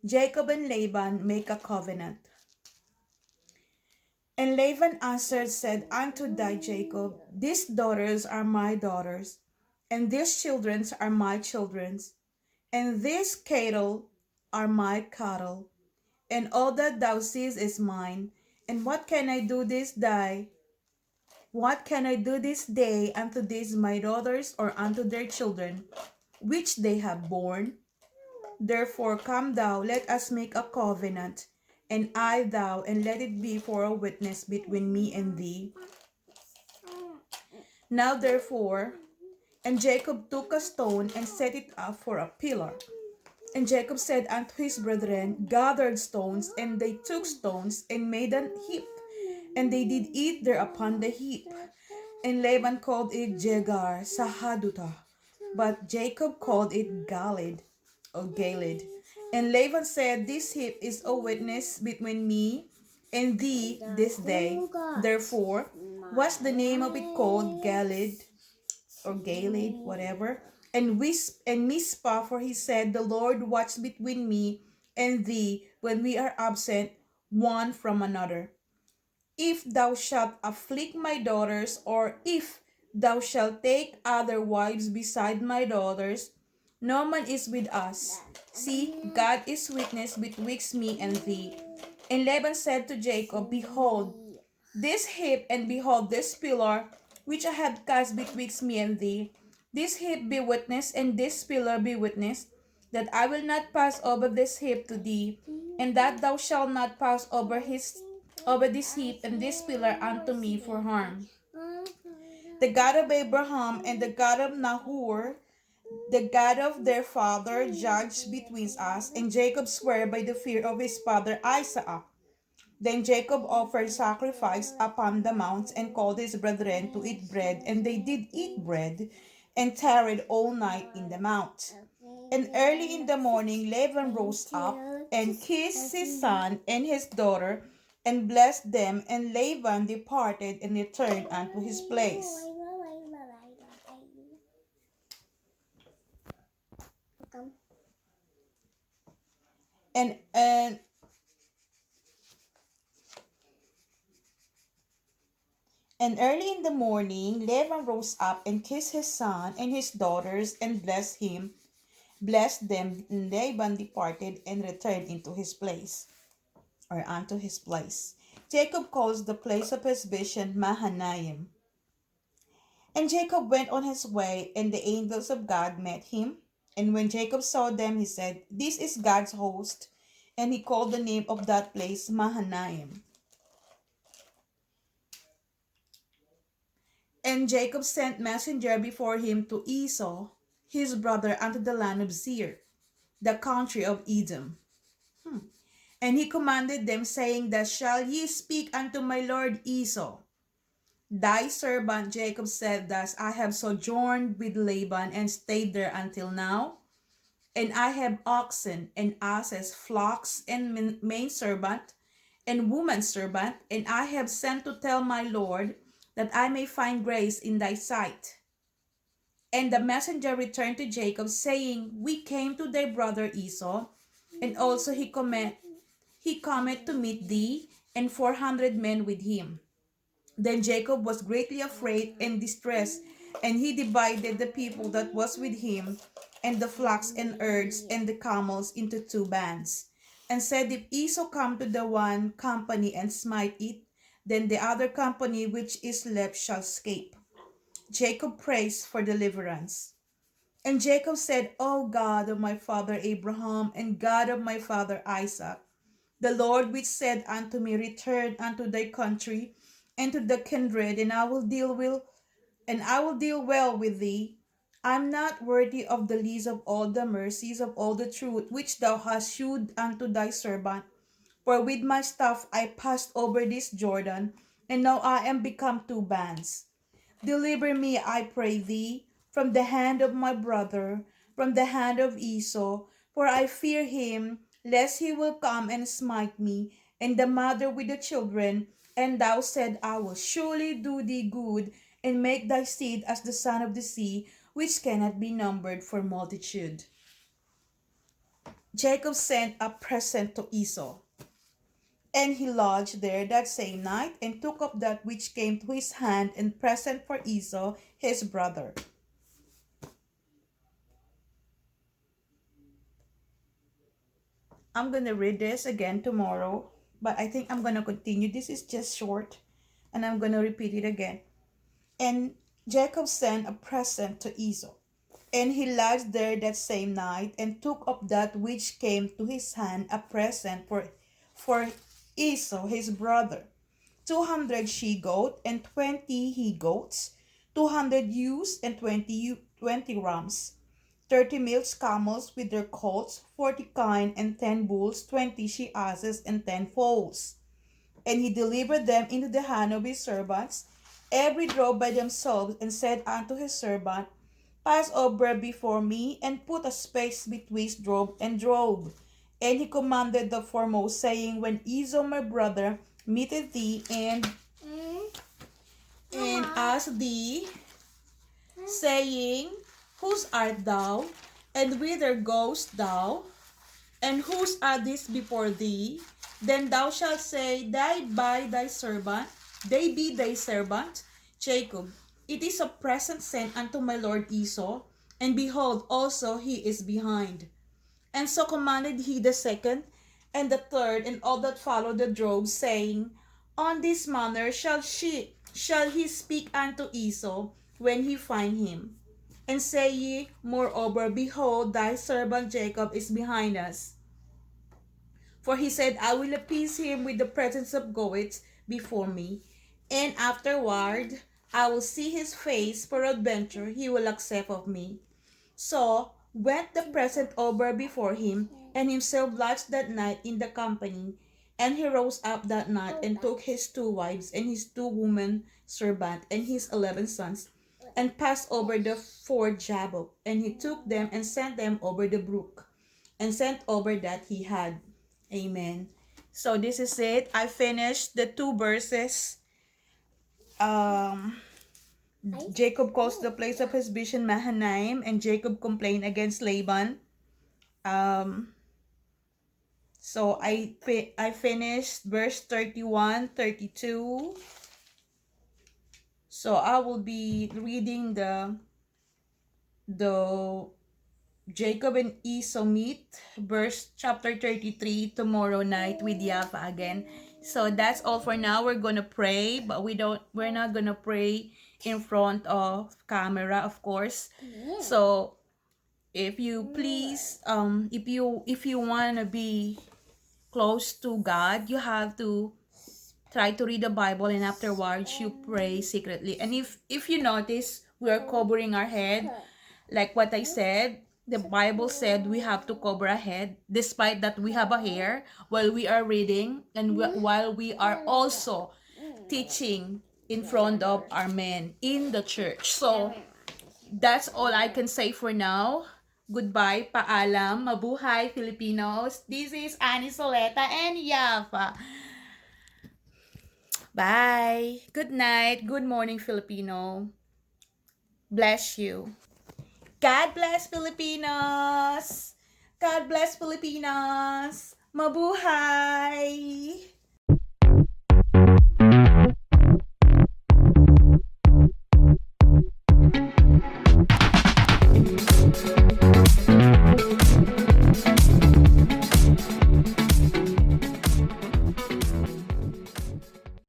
Jacob and Laban make a covenant. And Laban answered, said unto thy Jacob, these daughters are my daughters, and these children are my children, and these cattle are my cattle, and all that thou seest is mine. And what can I do this day? What can I do this day unto these my daughters, or unto their children, which they have borne? Therefore come thou, let us make a covenant, and I thou, and let it be for a witness between me and thee. Now therefore, and Jacob took a stone and set it up for a pillar. And Jacob said unto his brethren, gathered stones, and they took stones and made an heap, and they did eat there upon the heap. And Laban called it Jegar Sahadutha, but Jacob called it Galid, or Galid. And Laban said, this heap is a witness between me and thee this day. Therefore was the name of it called Galid, or Galid, whatever. And Mizpah, for he said, the Lord watch between me and thee when we are absent one from another. If thou shalt afflict my daughters, or if thou shalt take other wives beside my daughters, no man is with us. See, God is witness betwixt me and thee. And Laban said to Jacob, behold, this heap, and behold, this pillar, which I have cast betwixt me and thee. This heap be witness, and this pillar be witness, that I will not pass over this heap to thee, and that thou shalt not pass over this heap and this pillar unto me for harm. The God of Abraham and the God of Nahor, the God of their father, judged between us. And Jacob swore by the fear of his father Isaac. Then Jacob offered sacrifice upon the mount, and called his brethren to eat bread. And they did eat bread, and tarried all night in the mount. And early in the morning Laban rose up, and kissed his son and his daughter, and blessed them. And Laban departed, and returned unto his place. And and and early in the morning Laban rose up, and kissed his son and his daughters, and blessed them. And Laban departed, and returned into his place, or unto his place. Jacob calls the place of his vision Mahanaim. And Jacob went on his way, and the angels of God met him. And when Jacob saw them, he said, this is God's host. And he called the name of that place Mahanaim. And Jacob sent messenger before him to Esau, his brother, unto the land of Seir, the country of Edom. And he commanded them, saying, thus shall ye speak unto my lord Esau. Thy servant Jacob said thus, I have sojourned with Laban, and stayed there until now. And I have oxen and asses, flocks, and maidservant, and womanservant, and I have sent to tell my lord, that I may find grace in thy sight. And the messenger returned to Jacob, saying, we came to thy brother Esau, and also he cometh to meet thee, and 400 men with him. Then Jacob was greatly afraid and distressed, and he divided the people that was with him, and the flocks and herds and the camels, into 2 bands, and said, if Esau come to the one company and smite it, then the other company which is left shall escape. Jacob prays for deliverance. And Jacob said, O God of my father Abraham, and God of my father Isaac, the Lord which said unto me, return unto thy country and to the kindred, and I will deal well with thee. I am not worthy of the least of all the mercies of all the truth which thou hast shewed unto thy servant. For with my staff I passed over this Jordan, and now I am become 2 bands. Deliver me, I pray thee, from the hand of my brother, from the hand of Esau, for I fear him, lest he will come and smite me, and the mother with the children. And thou said, I will surely do thee good, and make thy seed as the sand of the sea, which cannot be numbered for multitude. Jacob sent a present to Esau, and he lodged there that same night, and took up that which came to his hand, and present for Esau his brother. I'm gonna read this again tomorrow, but I think I'm gonna continue. This is just short, and I'm gonna repeat it again. And Jacob sent a present to Esau, and he lodged there that same night, and took up that which came to his hand, a present for Esau his brother, 200 she goat and 20 he goats, 200 ewes and 20 rams, 30 milch camels with their colts, 40 kine and 10 bulls, 20 she asses and 10 foals. And he delivered them into the hand of his servants, every drove by themselves, and said unto his servant, Pass over before me, and put a space betwixt drove and drove. And he commanded the foremost, saying, When Esau my brother meeteth thee, and ask thee, saying, Whose art thou? And whither goest thou? And whose are these before thee? Then thou shalt say, they be thy servant, Jacob. It is a present sent unto my lord Esau, and behold, also he is behind. And so commanded he the second, and the third, and all that followed the drove, saying, On this manner shall he speak unto Esau when he find him. And say ye, Moreover, behold, thy servant Jacob is behind us. For he said, I will appease him with the presence of goats before me, and afterward I will see his face, peradventure he will accept of me. So went the present over before him, and himself lodged that night in the company. And he rose up that night, and took his 2 wives, and his 2 women servants, and his 11 sons, and passed over the ford Jabbok. And he took them, and sent them over the brook, and sent over that he had. Amen. So this is it. I finished the 2 verses. Jacob calls the place of his vision Mahanaim, and Jacob complained against Laban. So I finished verse 31, 32. So I will be reading the Jacob and Esau meet, verse chapter 33 tomorrow night with Yafa again. So that's all for now. We're gonna pray, but we're not gonna pray in front of camera, of course. So if you please, if you wanna be close to God, you have to try to read the Bible, and afterwards you pray secretly. And if you notice, we are covering our head, like what I said. The Bible said we have to cover our head, despite that we have a hair, while we are reading, and while we are also teaching in front of our men in the church. So that's all I can say for now. Goodbye, paalam, mabuhay Filipinos. This is Annie Soleta and Yafa. Bye. Good night. Good morning, Filipino. Bless you. God bless Filipinos. God bless Filipinos. Mabuhay.